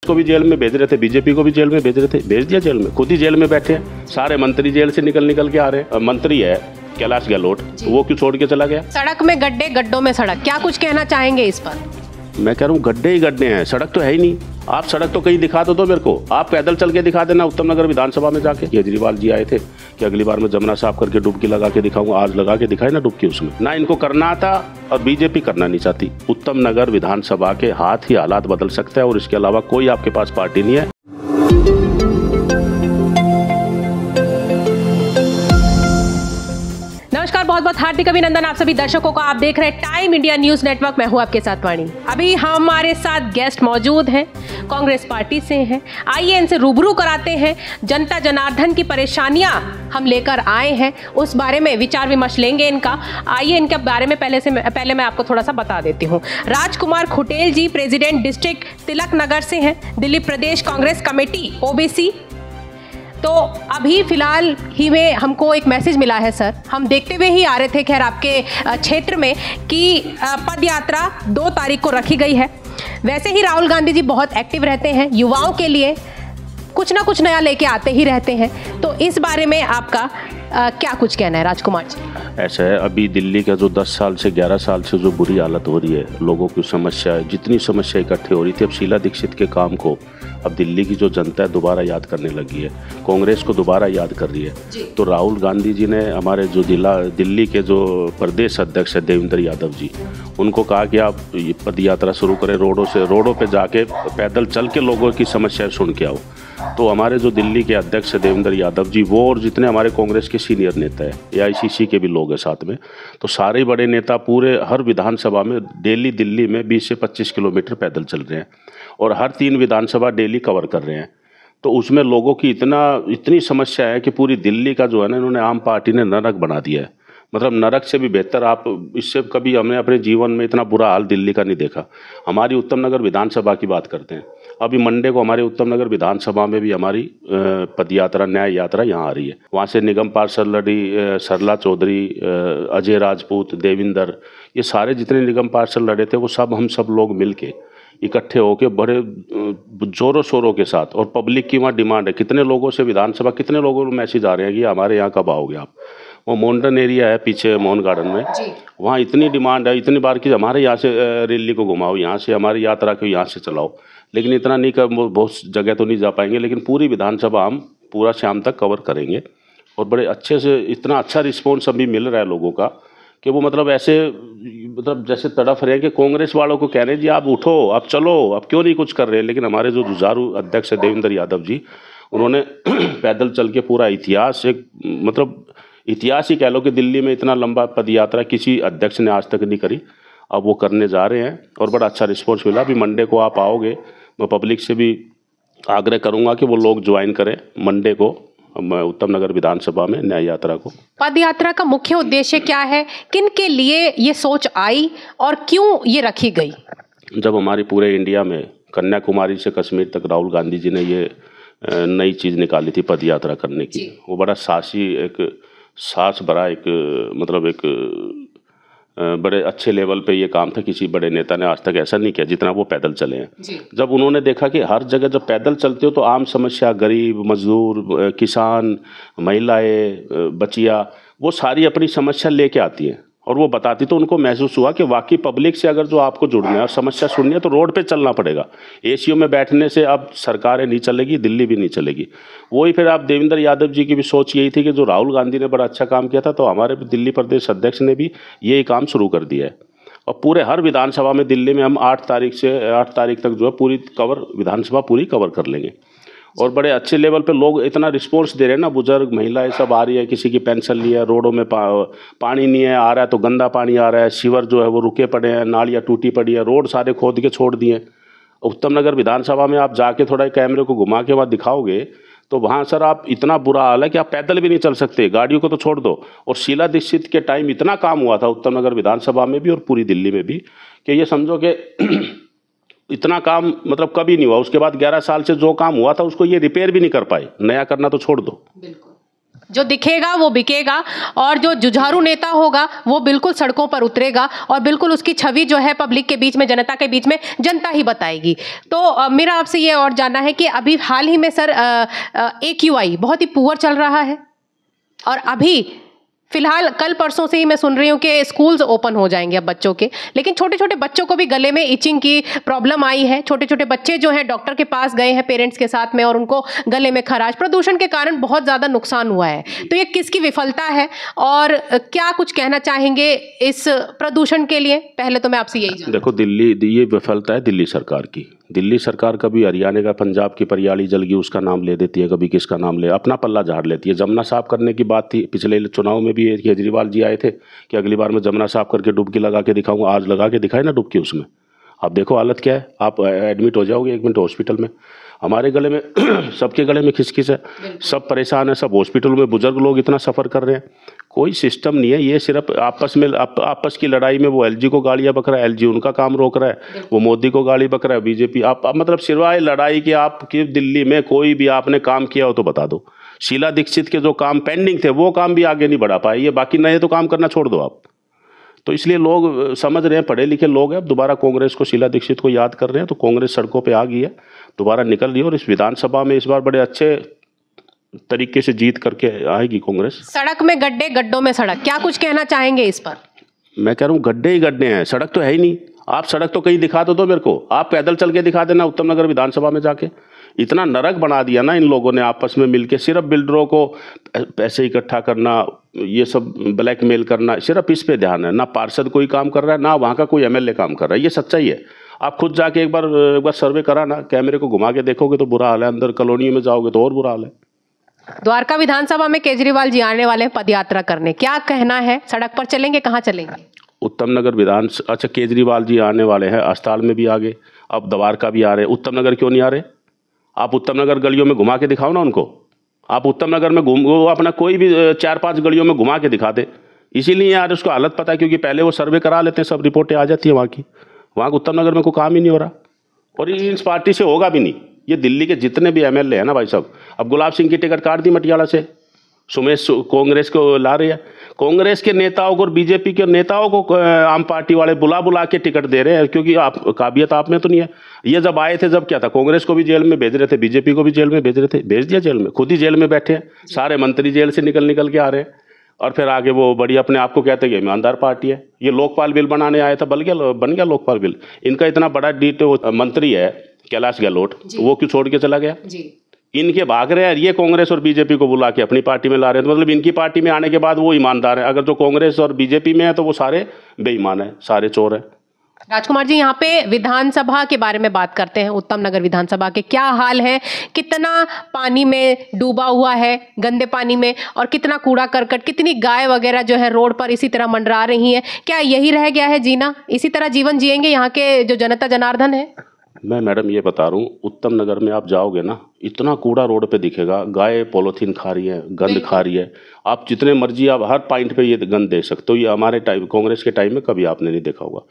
को भी जेल में भेज रहे थे, बीजेपी को भी जेल में भेज रहे थे, भेज दिया जेल में, खुद ही जेल में बैठे हैं। सारे मंत्री जेल से निकल के आ रहे हैं। मंत्री है कैलाश गहलोत, वो क्यों छोड़ के चला गया? सड़क में गड्ढे, गड्ढों में सड़क, क्या कुछ कहना चाहेंगे इस पर? मैं कह रहा हूँ गड्ढे ही गड्ढे हैं, सड़क तो है ही नहीं। आप सड़क तो कहीं दिखा दो मेरे को, आप पैदल चल के दिखा देना उत्तम नगर विधानसभा में जाके। केजरीवाल जी आए थे कि अगली बार मैं जमुना साफ करके डुबकी लगा के दिखाऊंगा, आज लगा के दिखाई ना डुबकी उसमें। ना इनको करना था और बीजेपी करना नहीं चाहती। उत्तम नगर विधानसभा के हाथ ही हालात बदल सकता है और इसके अलावा कोई आपके पास पार्टी नहीं है। नमस्कार, बहुत बहुत हार्दिक अभिनंदन आप सभी दर्शकों को। आप देख रहे हैं टाइम इंडिया न्यूज नेटवर्क। मैं हूं आपके साथ वाणी। अभी हमारे साथ गेस्ट मौजूद हैं, कांग्रेस पार्टी से हैं। आइए इनसे रूबरू कराते हैं। जनता जनार्दन की परेशानियां हम लेकर आए हैं, उस बारे में विचार विमर्श लेंगे इनका। आइए इनके बारे में पहले मैं आपको थोड़ा सा बता देती हूँ। राजकुमार खुटेल जी प्रेसिडेंट डिस्ट्रिक्ट तिलक नगर से हैं, दिल्ली प्रदेश कांग्रेस कमेटी ओबीसी। तो अभी फिलहाल ही में हमको एक मैसेज मिला है सर, हम देखते हुए ही आ रहे थे खैर आपके क्षेत्र में कि पद यात्रा 2 तारीख को रखी गई है। वैसे ही राहुल गांधी जी बहुत एक्टिव रहते हैं, युवाओं के लिए कुछ ना कुछ नया लेके आते ही रहते हैं। तो इस बारे में आपका क्या कुछ कहना है राजकुमार जी? ऐसा है, अभी दिल्ली का जो 10 साल से 11 साल से जो बुरी हालत हो रही है, लोगों की समस्या, जितनी समस्या इकट्ठी हो रही थी, अब शीला दीक्षित के काम को अब दिल्ली की जो जनता है दोबारा याद करने लगी है, कांग्रेस को दोबारा याद कर रही है। तो राहुल गांधी जी ने हमारे जो दिल्ली के जो प्रदेश अध्यक्ष है देवेंद्र यादव जी, उनको कहा कि आप पद यात्रा शुरू करें, रोडों पे जाके पैदल चल के लोगों की समस्याएं सुन के आओ। तो हमारे जो दिल्ली के अध्यक्ष है देवेंद्र यादव जी, वो और जितने हमारे कांग्रेस के सीनियर नेता है, एआईसीसी के भी लोग हैं साथ में, तो सारे बड़े नेता पूरे हर विधानसभा में डेली दिल्ली में 20 से 25 किलोमीटर पैदल चल रहे हैं और हर 3 विधानसभा डेली कवर कर रहे हैं। तो उसमें लोगों की इतनी समस्या है कि पूरी दिल्ली का जो है ना, इन्होंने आम पार्टी ने नरक बना दिया है। मतलब नरक से भी बेहतर, आप इससे कभी हमने अपने जीवन में इतना बुरा हाल दिल्ली का नहीं देखा। हमारी उत्तम नगर विधानसभा की बात करते हैं, अभी मंडे को हमारे उत्तम नगर विधानसभा में भी हमारी पदयात्रा, न्याय यात्रा यहाँ आ रही है। वहाँ से निगम पार्षद लड़ी, सरला चौधरी, अजय राजपूत, देविंदर, ये सारे जितने निगम पार्षद लड़े थे, वो हम सब लोग मिल के इकट्ठे होकर बड़े जोरों शोरों के साथ, और पब्लिक की वहाँ डिमांड है, कितने लोगों से विधानसभा, कितने लोगों को मैसेज आ रहे हैं कि हमारे यहाँ कब आओगे आप। वो मॉडर्न एरिया है पीछे मोहन गार्डन में, वहाँ इतनी डिमांड है, इतनी बार कि हमारे यहाँ से रैली को घुमाओ, यहाँ से हमारी यात्रा को यहाँ से चलाओ, लेकिन इतना नहीं कर, बहुत जगह तो नहीं जा पाएंगे, लेकिन पूरी विधानसभा हम पूरा शाम तक कवर करेंगे। और बड़े अच्छे से, इतना अच्छा रिस्पॉन्स अभी मिल रहा है लोगों का कि वो मतलब ऐसे, मतलब जैसे तड़फ रहे हैं कि कांग्रेस वालों को कह रहे हैं जी आप उठो, आप चलो, आप क्यों नहीं कुछ कर रहे। लेकिन हमारे जो जुझारू अध्यक्ष है देवेंद्र यादव जी, उन्होंने पैदल चल के पूरा इतिहास, एक मतलब इतिहास ही कह लो कि दिल्ली में इतना लंबा पद यात्रा किसी अध्यक्ष ने आज तक नहीं करी, अब वो करने जा रहे हैं और बड़ा अच्छा रिस्पॉन्स मिला। अभी मंडे को आप आओगे, मैं पब्लिक से भी आग्रह करूंगा कि वो लोग ज्वाइन करें मंडे को उत्तम नगर विधानसभा में न्याय यात्रा को। पद यात्रा का मुख्य उद्देश्य क्या है, किन के लिए ये सोच आई और क्यों ये रखी गई? जब हमारे पूरे इंडिया में कन्याकुमारी से कश्मीर तक राहुल गांधी जी ने ये नई चीज़ निकाली थी पद यात्रा करने की, वो बड़ा साहसी, एक साहस भरा, एक मतलब एक बड़े अच्छे लेवल पे ये काम था। किसी बड़े नेता ने आज तक ऐसा नहीं किया जितना वो पैदल चले हैं। जब उन्होंने देखा कि हर जगह जब पैदल चलते हो तो आम समस्या, गरीब, मजदूर, किसान, महिलाएं, बचिया, वो सारी अपनी समस्या लेके आती हैं और वो बताती, तो उनको महसूस हुआ कि वाकई पब्लिक से अगर जो आपको जुड़ना है और समस्या सुननी है तो रोड पे चलना पड़ेगा। एसीओ में बैठने से अब सरकारें नहीं चलेगी, दिल्ली भी नहीं चलेगी। वही फिर आप देवेंद्र यादव जी की भी सोच यही थी कि जो राहुल गांधी ने बड़ा अच्छा काम किया था, तो हमारे दिल्ली प्रदेश अध्यक्ष ने भी यही काम शुरू कर दिया है। और पूरे हर विधानसभा में दिल्ली में हम 8 तारीख तक जो है पूरी विधानसभा पूरी कवर कर लेंगे। और बड़े अच्छे लेवल पे लोग इतना रिस्पॉन्स दे रहे हैं ना, बुजुर्ग, महिलाएं सब आ रही है, किसी की पेंशन ली है, रोडों में पानी नहीं है, आ रहा है तो गंदा पानी आ रहा है, सीवर जो है वो रुके पड़े हैं, नालियाँ टूटी पड़ी है, रोड सारे खोद के छोड़ दिए। उत्तम नगर विधानसभा में आप जाके थोड़ा कैमरे को घुमा के वहाँ दिखाओगे तो वहाँ सर आप, इतना बुरा हाल है कि आप पैदल भी नहीं चल सकते, गाड़ियों को तो छोड़ दो। और शीला दीक्षित के टाइम इतना काम हुआ था उत्तम नगर विधानसभा में भी और पूरी दिल्ली में भी कि ये समझो कि इतना काम मतलब कभी नहीं हुआ। उसके बाद 11 साल से जो काम हुआ था उसको ये रिपेयर भी नहीं कर पाए, नया करना तो छोड़ दो। बिल्कुल। जो दिखेगा वो बिकेगा और जो जुझारू नेता होगा वो बिल्कुल सड़कों पर उतरेगा और बिल्कुल उसकी छवि जो है पब्लिक के बीच में, जनता के बीच में जनता ही बताएगी। तो मेरा आपसे ये और जानना है कि अभी हाल ही में सर AQI बहुत ही पुअर चल रहा है और अभी फिलहाल कल परसों से ही मैं सुन रही हूँ कि स्कूल्स ओपन हो जाएंगे अब बच्चों के, लेकिन छोटे छोटे बच्चों को भी गले में इचिंग की प्रॉब्लम आई है। छोटे छोटे बच्चे जो हैं डॉक्टर के पास गए हैं पेरेंट्स के साथ में और उनको गले में खराश, प्रदूषण के कारण बहुत ज़्यादा नुकसान हुआ है। तो ये किसकी विफलता है और क्या कुछ कहना चाहेंगे इस प्रदूषण के लिए? पहले तो मैं आपसे यही जानूं। देखो, ये विफलता है दिल्ली सरकार की। दिल्ली सरकार कभी हरियाणा का, पंजाब की परियाली जल गई उसका नाम ले देती है, कभी किसका नाम ले, अपना पल्ला झाड़ लेती है। जमुना साफ करने की बात थी, पिछले चुनाव में भी केजरीवाल जी आए थे कि अगली बार मैं जमुना साफ करके डुबकी लगा के दिखाऊंगा। आज लगा के दिखाए ना डुबकी उसमें। आप देखो हालत क्या है, आप एडमिट हो जाओगे 1 मिनट हॉस्पिटल में। हमारे गले में सबके गले में खिसखिस है, सब परेशान है, सब हॉस्पिटल में बुजुर्ग लोग इतना सफ़र कर रहे हैं। कोई सिस्टम नहीं है, ये सिर्फ आपस की लड़ाई में वो LG को गालियाँ बक रहा है, LG उनका काम रोक रहा है, वो मोदी को गाली बक रहा है, बीजेपी। आप मतलब सिवाय लड़ाई के आपकी दिल्ली में कोई भी आपने काम किया हो तो बता दो। शीला दीक्षित के जो काम पेंडिंग थे वो काम भी आगे नहीं बढ़ा पाए, ये बाकी नए तो काम करना छोड़ दो आप। तो इसलिए लोग समझ रहे हैं, पढ़े लिखे लोग हैं, अब दोबारा कांग्रेस को, शीला दीक्षित को याद कर रहे हैं। तो कांग्रेस सड़कों पे आ गई है, दोबारा निकल रही है और इस विधानसभा में इस बार बड़े अच्छे तरीके से जीत करके आएगी कांग्रेस। सड़क में गड्ढे, गड्ढों में सड़क, क्या कुछ कहना चाहेंगे इस पर? मैं कह रहा हूँ गड्ढे ही गड्ढे हैं, सड़क तो है ही नहीं। आप सड़क तो कहीं दिखा दो मेरे को, आप पैदल चल के दिखा देना उत्तम नगर विधानसभा में जाके। इतना नरक बना दिया ना इन लोगों ने आपस में मिलके, सिर्फ बिल्डरों को पैसे इकट्ठा करना, ये सब ब्लैकमेल करना, सिर्फ इस पे ध्यान है। ना पार्षद कोई काम कर रहा है, ना वहाँ का कोई MLA काम कर रहा है। ये सच्चाई है। आप खुद जाके एक बार सर्वे करा ना, कैमरे को घुमा के देखोगे तो बुरा हाल है, अंदर कॉलोनी में जाओगे तो और बुरा हाल है। द्वारका विधानसभा में केजरीवाल जी आने वाले हैं पदयात्रा करने, क्या कहना है? सड़क पर चलेंगे, कहाँ चलेंगे? उत्तम नगर अच्छा, केजरीवाल जी आने वाले हैं, अस्पताल में भी आ गए, अब द्वारका भी आ रहे हैं, उत्तम नगर क्यों नहीं आ रहे? आप उत्तम नगर गलियों में घुमा के दिखाओ ना उनको। आप उत्तम नगर में वो अपना कोई भी 4-5 गलियों में घुमा के दिखा दे। इसीलिए यार उसको हालत पता है, क्योंकि पहले वो सर्वे करा लेते हैं, सब रिपोर्टें आ जाती है वहाँ की। वहाँ उत्तम नगर में कोई काम ही नहीं हो रहा और इस पार्टी से होगा भी नहीं। ये दिल्ली के जितने भी MLA हैं ना भाई साहब, अब गुलाब सिंह की टिकट काट दी मटियाला से, सुमेश कांग्रेस को ला रही है। कांग्रेस के नेताओं को और बीजेपी के नेताओं को आम पार्टी वाले बुला के टिकट दे रहे हैं, क्योंकि आप काबिलियत आप में तो नहीं है। ये जब आए थे, जब क्या था, कांग्रेस को भी जेल में भेज रहे थे, बीजेपी को भी जेल में भेज रहे थे, भेज दिया जेल में, खुद ही जेल में बैठे हैं, सारे मंत्री जेल से निकल के आ रहे हैं। और फिर आगे वो बड़ी अपने आप को कहते हैं कि ईमानदार पार्टी है। ये लोकपाल बिल बनाने आया था, बन गया लोकपाल बिल। इनका इतना बड़ा मंत्री है कैलाश गहलोत, वो क्यों छोड़ के चला गया? इनके भाग रहे हैं, ये कांग्रेस और बीजेपी को बुला के अपनी पार्टी में ला रहे हैं। तो मतलब इनकी पार्टी में आने के बाद वो ईमानदार है, अगर जो कांग्रेस और बीजेपी में है तो वो सारे बेईमान है, सारे चोर है। राजकुमार जी, यहाँ पे विधानसभा के बारे में बात करते हैं। उत्तम नगर विधानसभा के क्या हाल है, कितना पानी में डूबा हुआ है, गंदे पानी में, और कितना कूड़ा करकट, कितनी गाय वगैरह जो है रोड पर इसी तरह मंडरा रही है। क्या यही रह गया है जीना? इसी तरह जीवन जिएंगे यहाँ के जो जनता जनार्दन है? मैं मैडम ये बता रहा हूँ, उत्तम नगर में आप जाओगे ना, इतना कूड़ा रोड पे दिखेगा, गाय पॉलीथीन खा रही है, गंद खा रही है। आप जितने मर्जी आप हर पॉइंट पे ये गंद देख सकते हो। ये हमारे टाइम, कांग्रेस के टाइम में कभी आपने नहीं देखा होगा।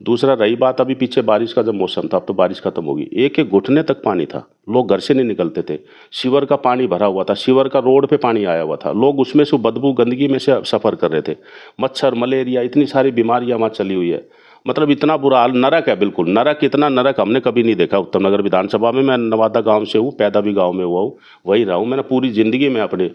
दूसरा, रही बात अभी पीछे बारिश का जब मौसम था, अब तो बारिश खत्म होगी, एक घुटने तक पानी था, लोग घर से नहीं निकलते थे। सीवर का पानी भरा हुआ था, सीवर का रोड पे पानी आया हुआ था, लोग उसमें से बदबू गंदगी में से सफ़र कर रहे थे। मच्छर, मलेरिया, इतनी सारी बीमारियाँ वहाँ चली हुई है। मतलब इतना बुरा हाल, नरक है, बिल्कुल नरक। इतना नरक हमने कभी नहीं देखा उत्तम नगर विधानसभा में। मैं नवादा गांव से हूँ, पैदा भी गांव में हुआ हूँ, वही रहा हूँ मैंने पूरी ज़िंदगी में अपने।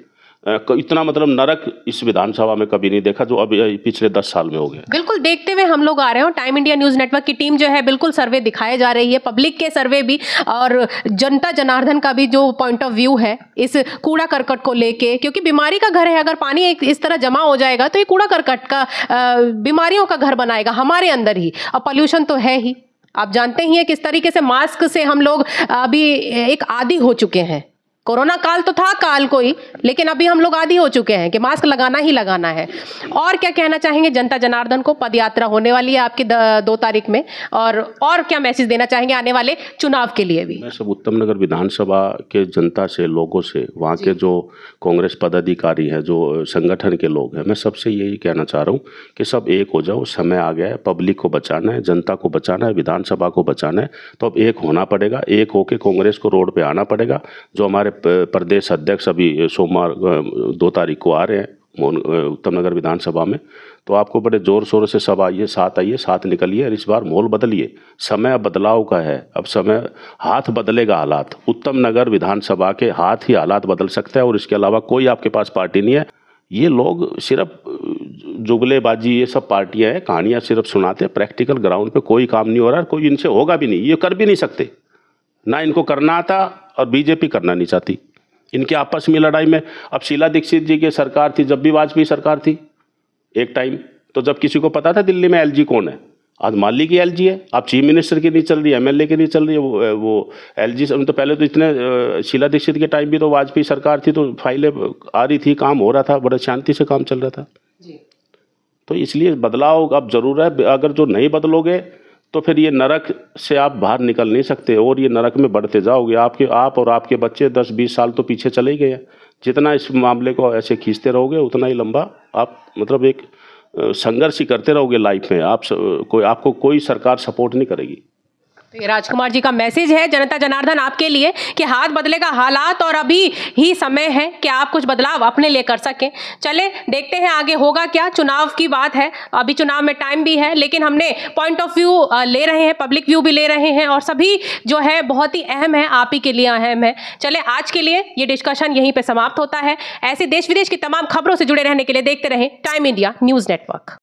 इतना मतलब नरक इस विधानसभा में कभी नहीं देखा, जो अभी पिछले 10 साल में हो गया। बिल्कुल देखते हुए हम लोग आ रहे हो। टाइम इंडिया न्यूज़ नेटवर्क की टीम जो है बिल्कुल सर्वे दिखाए जा रही है, पब्लिक के सर्वे भी और जनता जनार्दन का भी जो पॉइंट ऑफ व्यू है इस कूड़ा करकट को लेके, क्योंकि बीमारी का घर है। अगर पानी एक इस तरह जमा हो जाएगा तो ये कूड़ा करकट का बीमारियों का घर बनाएगा हमारे अंदर ही। और पॉल्यूशन तो है ही, आप जानते ही हैं किस तरीके से मास्क से हम लोग अभी एक आदी हो चुके हैं। कोरोना काल तो था काल कोई, लेकिन अभी हम लोग आदी हो चुके हैं कि मास्क लगाना ही लगाना है। और क्या कहना चाहेंगे जनता जनार्दन को? पद यात्रा होने वाली है आपकी 2 तारीख में, और क्या मैसेज देना चाहेंगे आने वाले चुनाव के लिए भी? मैं सब उत्तम नगर विधानसभा के जनता से, लोगों से, वहाँ के जो कांग्रेस पदाधिकारी हैं, जो संगठन के लोग हैं, मैं सबसे यही कहना चाह रहा हूँ कि सब एक हो जाओ। समय आ गया है, पब्लिक को बचाना है, जनता को बचाना है, विधानसभा को बचाना है। तो अब एक होना पड़ेगा, एक होके कांग्रेस को रोड पर आना पड़ेगा। जो हमारे प्रदेश अध्यक्ष अभी सोमवार 2 तारीख को आ रहे हैं उत्तम नगर विधानसभा में, तो आपको बड़े जोर शोर से सब आइए, साथ निकलिए और इस बार माहौल बदलिए। समय अब बदलाव का है, अब समय हाथ बदलेगा हालात। उत्तम नगर विधानसभा के हाथ ही हालात बदल सकता है और इसके अलावा कोई आपके पास पार्टी नहीं है। ये लोग सिर्फ जुगलेबाजी, ये सब पार्टियां हैं, कहानियां सिर्फ सुनाते हैं। प्रैक्टिकल ग्राउंड पे कोई काम नहीं हो रहा है, कोई इनसे होगा भी नहीं, ये कर भी नहीं सकते, ना इनको करना आता और बीजेपी करना नहीं चाहती। इनके आपस में लड़ाई में, अब शीला दीक्षित जी की सरकार थी, जब भी वाजपेयी सरकार थी एक टाइम, तो जब किसी को पता था दिल्ली में एलजी कौन है, आज माली की एलजी है। अब चीफ मिनिस्टर की नहीं चल रही, एमएलए की नहीं चल रही है, वो एलजी। तो पहले तो इतने शीला दीक्षित के टाइम भी तो वाजपेयी सरकार थी, तो फाइलें आ रही थी, काम हो रहा था, बड़े शांति से काम चल रहा था जी। तो इसलिए बदलाव अब जरूर है। अगर जो नहीं बदलोगे तो फिर ये नरक से आप बाहर निकल नहीं सकते और ये नरक में बढ़ते जाओगे। आप और आपके बच्चे 10-20 साल तो पीछे चले गए हैं। जितना इस मामले को ऐसे खींचते रहोगे उतना ही लंबा आप मतलब एक संघर्ष ही करते रहोगे लाइफ में। आपको कोई सरकार सपोर्ट नहीं करेगी। तो ये राजकुमार जी का मैसेज है जनता जनार्दन आपके लिए कि हाथ बदलेगा हालात और अभी ही समय है कि आप कुछ बदलाव अपने लिए कर सकें। चले देखते हैं आगे होगा क्या। चुनाव की बात है, अभी चुनाव में टाइम भी है, लेकिन हमने पॉइंट ऑफ व्यू ले रहे हैं, पब्लिक व्यू भी ले रहे हैं और सभी जो है बहुत ही अहम है, आप ही के लिए अहम है। चले आज के लिए ये डिस्कशन यहीं पर समाप्त होता है। ऐसे देश विदेश की तमाम खबरों से जुड़े रहने के लिए देखते रहें टाइम इंडिया न्यूज़ नेटवर्क।